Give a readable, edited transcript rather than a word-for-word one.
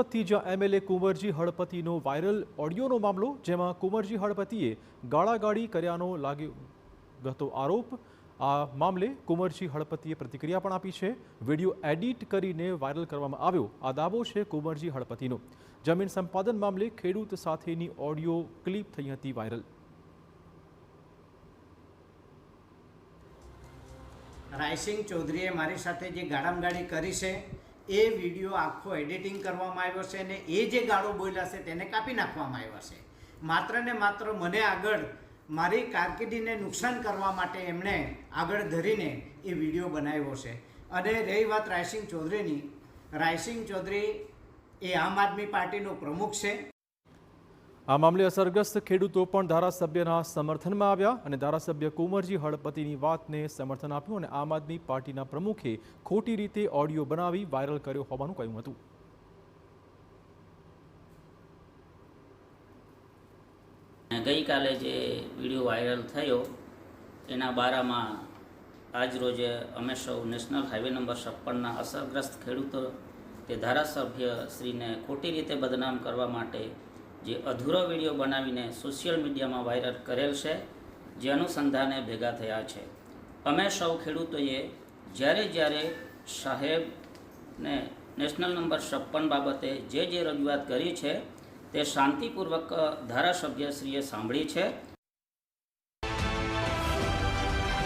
સુરતથી જ્યાં MLA Kunvarji હળપતિનો viral ઓડિયોનો મામલો, જેમાં કુંવરજી હળપતિએ ગાળાગાળી કર્યાનો લાગ્યો હતો આરોપ। આ મામલે કુંવરજી હળપતિએ પ્રતિક્રિયા પણ આપી છે। વિડીયો એડિટ કરીને વાયરલ કરવામાં આવ્યો। આ દાવો છે કુંવરજી હળપતિનો। જમીન સંપાદન મામલે ખેડૂત સાથેની ઓડિયો ક્લિપ થઈ હતી વાયરલ। રાયસિંગ ચૌધરીએ મારી સાથે જે ગાળામગાળી કરી છે એ વિડીયો આખો એડિટિંગ કરવામાં આવ્યો છે અને એ જે ગાળો બોલ્યા છે તેને કાપી નાખવામાં આવ્યા છે। માત્ર ને માત્ર મને આગળ મારી કારકિર્દીને નુકસાન કરવા માટે એમણે આગળ ધરીને એ વિડીયો બનાવ્યો છે। અને રહી વાત રાયસિંગ ચૌધરીની, રાયસિંગ ચૌધરી એ આમ આદમી પાર્ટીનો પ્રમુખ છે। આ મામલે અસરગ્રસ્ત ખેડૂતો પણ ધારાસભ્યના સમર્થનમાં આવ્યા અને ધારાસભ્ય કુંવરજી હળપતિની વાતને સમર્થન આપ્યું અને આમ આદમી પાર્ટીના પ્રમુખે ખોટી રીતે ઓડિયો બનાવી વાયરલ કર્યો હોવાનું કહ્યું હતું। ગઈકાલે જે વિડીયો વાયરલ થયો એના બારામાં આજરોજ અમે સૌ નેશનલ હાઈવે નંબર 56ના અસરગ્રસ્ત ખેડૂતો તે ધારાસભ્ય શ્રીને ખોટી રીતે બદનામ કરવા માટે જે અધૂરો વિડીયો બનાવીને સોશિયલ મીડિયામાં વાયરલ કરેલ છે, જે અનુસંધાને ભેગા થયા છે। અમે સૌ ખેડૂતોએ જ્યારે સાહેબને નેશનલ નંબર 56 બાબતે જે રજૂઆત કરી છે તે શાંતિપૂર્વક ધારાસભ્યશ્રીએ સાંભળી છે।